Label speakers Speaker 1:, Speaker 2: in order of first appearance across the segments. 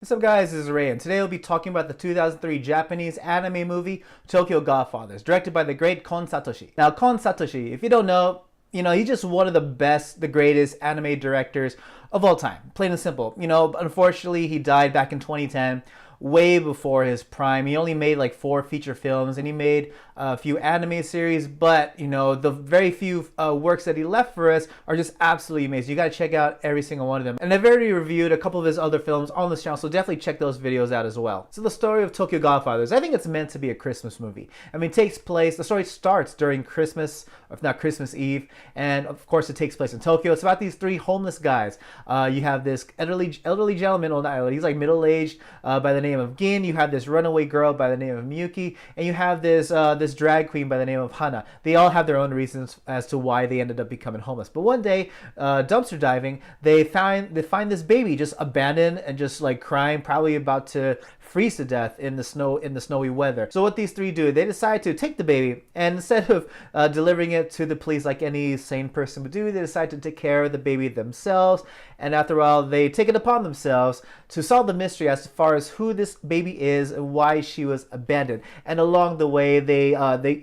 Speaker 1: What's up guys, this is Ray, and today we'll be talking about the 2003 Japanese anime movie Tokyo Godfathers, directed by the great Kon Satoshi. Now Kon Satoshi, if you don't know, he's just one of the best, the greatest anime directors of all time. Plain and simple. Unfortunately he died back in 2010, way before his prime. He only made like 4 feature films and he made a few anime series, but the very few works that he left for us are just absolutely amazing. You gotta check out every single one of them. And I've already reviewed a couple of his other films on this channel, so definitely check those videos out as well. So the story of Tokyo Godfathers, I think it's meant to be a Christmas movie. The story starts during Christmas, if not Christmas Eve, and of course it takes place in Tokyo. It's about these 3 homeless guys. You have this elderly gentleman, well not elderly, he's like middle-aged, by the name of Gin. You have this runaway girl by the name of Miyuki, and you have this drag queen by the name of Hana. They all have their own reasons as to why they ended up becoming homeless. But one day, dumpster diving, they find this baby just abandoned and just like crying, probably about to freeze to death in the snowy weather. So what these 3 do, they decide to take the baby, and instead of delivering it to the police like any sane person would do, they decide to take care of the baby themselves. And after all, they take it upon themselves to solve the mystery as far as who this baby is and why she was abandoned. And along the way, they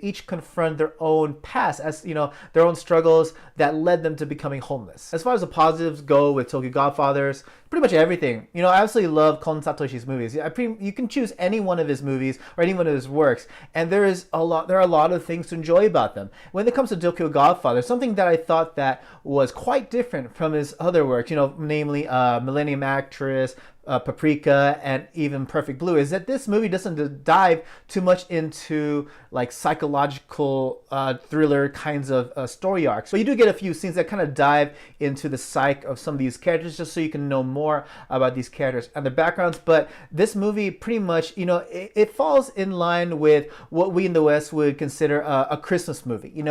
Speaker 1: each confront their own past, as their own struggles that led them to becoming homeless. As far as the positives go with Tokyo Godfathers, pretty much everything. I absolutely love Kon Satoshi's movies. You can choose any one of his movies or any one of his works, and there are a lot of things to enjoy about them. When it comes to Tokyo Godfathers, something that I thought that was quite different from his other works, namely Millennium Actress, Paprika, and even Perfect Blue, is that this movie doesn't dive too much into like psychological thriller kinds of story arcs. But you do get a few scenes that kind of dive into the psyche of some of these characters, just so you can know more about these characters and their backgrounds. But this movie pretty much, it falls in line with what we in the West would consider a Christmas movie. In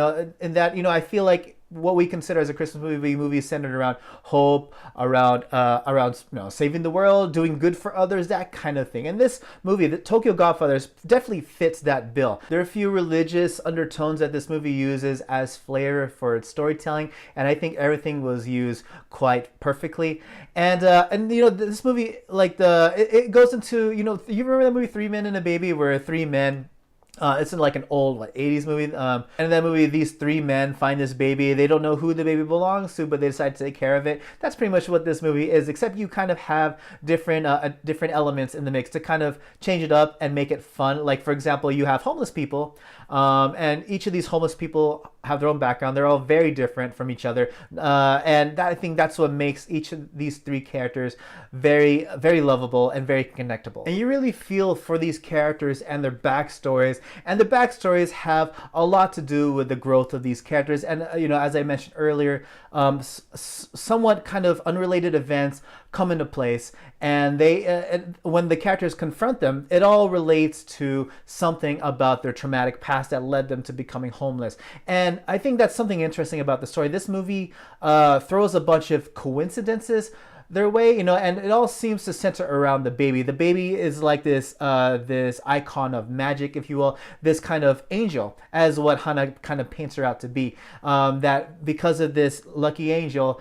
Speaker 1: that, I feel like what we consider as a Christmas movie is centered around hope, around saving the world, doing good for others, that kind of thing. And this movie, the Tokyo Godfathers, definitely fits that bill. There are a few religious undertones that this movie uses as flair for its storytelling, and I think everything was used quite perfectly. And this movie, it goes into, you remember that movie 3 Men and a Baby, where 3 men, it's in like an old 80s movie, and in that movie these 3 men find this baby. They don't know who the baby belongs to, but they decide to take care of it. That's pretty much what this movie is, except you kind of have different elements in the mix to kind of change it up and make it fun. Like, for example, you have homeless people, and each of these homeless people have their own background. They're all very different from each other, and I think that's what makes each of these 3 characters very, very lovable and very connectable. And you really feel for these characters and their backstories. And the backstories have a lot to do with the growth of these characters. And, as I mentioned earlier, somewhat kind of unrelated events come into place. And when the characters confront them, it all relates to something about their traumatic past that led them to becoming homeless. And I think that's something interesting about the story. This movie throws a bunch of coincidences their way, and it all seems to center around the baby. The baby is like this icon of magic, if you will, this kind of angel, as what Hana kind of paints her out to be. That because of this lucky angel,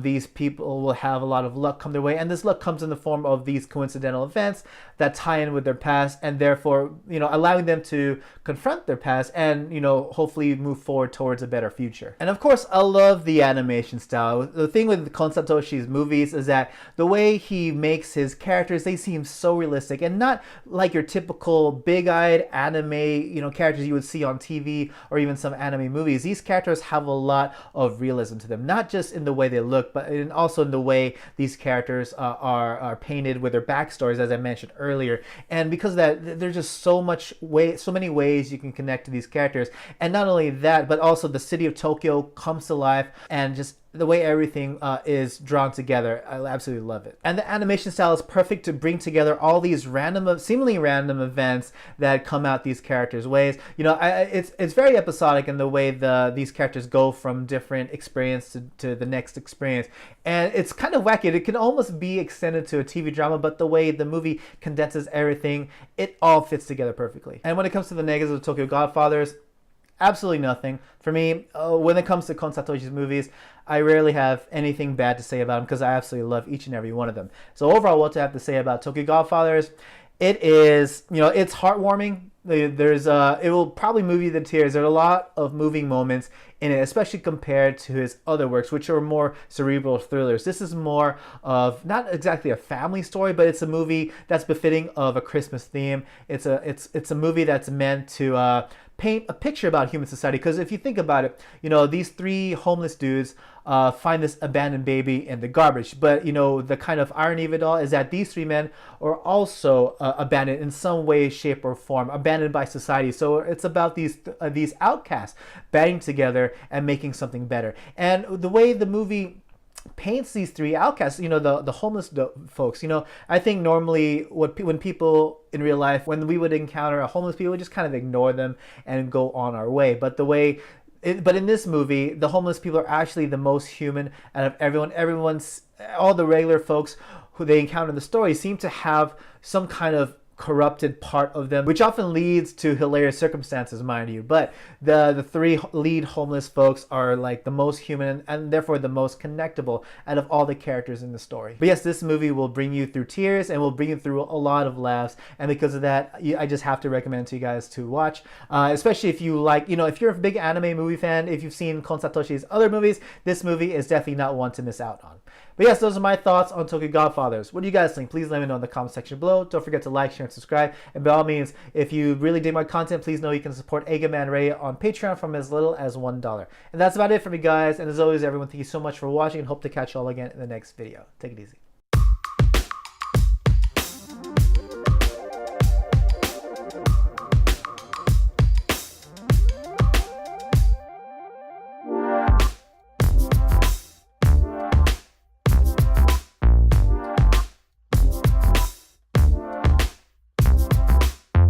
Speaker 1: these people will have a lot of luck come their way, and this luck comes in the form of these coincidental events that tie in with their past, and therefore, allowing them to confront their past and, hopefully move forward towards a better future. And of course, I love the animation style. The thing with Kon Satoshi's movies is that the way he makes his characters, they seem so realistic and not like your typical big-eyed anime, characters you would see on TV or even some anime movies. These characters have a lot of realism to them, not just in the way they look, but also in the way these characters are painted with their backstories, as I mentioned earlier. And because of that, there's just so many ways you can connect to these characters. And not only that, but also the city of Tokyo comes to life, and just the way everything is drawn together, I absolutely love it. And the animation style is perfect to bring together all these seemingly random events that come out these characters' ways. It's very episodic in the way these characters go from different experience to the next experience. And it's kind of wacky. It can almost be extended to a TV drama, but the way the movie condenses everything, it all fits together perfectly. And when it comes to the negatives of Tokyo Godfathers, absolutely nothing. For me, when it comes to Kon Satoshi's movies, I rarely have anything bad to say about them because I absolutely love each and every one of them. So overall, what do I have to say about Tokyo Godfathers? It is, it's heartwarming. It will probably move you to tears. There are a lot of moving moments in it, especially compared to his other works, which are more cerebral thrillers. This is more of not exactly a family story, but it's a movie that's befitting of a Christmas theme. It's a movie that's meant to paint a picture about human society. Because if you think about it, these three homeless dudes find this abandoned baby in the garbage. But the kind of irony of it all is that these three men are also abandoned in some way, shape, or form, abandoned by society. So it's about these outcasts banding together and making something better. And the way the movie paints these three outcasts, the homeless folks, I think normally when people in real life, when we would encounter a homeless people, we just kind of ignore them and go on our way. But but in this movie, the homeless people are actually the most human out of everyone. All the regular folks who they encounter in the story seem to have some kind of corrupted part of them, which often leads to hilarious circumstances, mind you. But the three lead homeless folks are like the most human and therefore the most connectable out of all the characters in the story. But yes, this movie will bring you through tears and will bring you through a lot of laughs, and because of that, I just have to recommend to you guys to watch, especially if you like, if you're a big anime movie fan, if you've seen Kon Satoshi's other movies, this movie is definitely not one to miss out on. But yes, those are my thoughts on Tokyo Godfathers. What do you guys think? Please let me know in the comment section below. Don't forget to like, share, and subscribe. And by all means, if you really dig my content, please know you can support Eiga-Man Ray on Patreon from as little as $1. And that's about it for me, guys. And as always, everyone, thank you so much for watching and hope to catch you all again in the next video. Take it easy.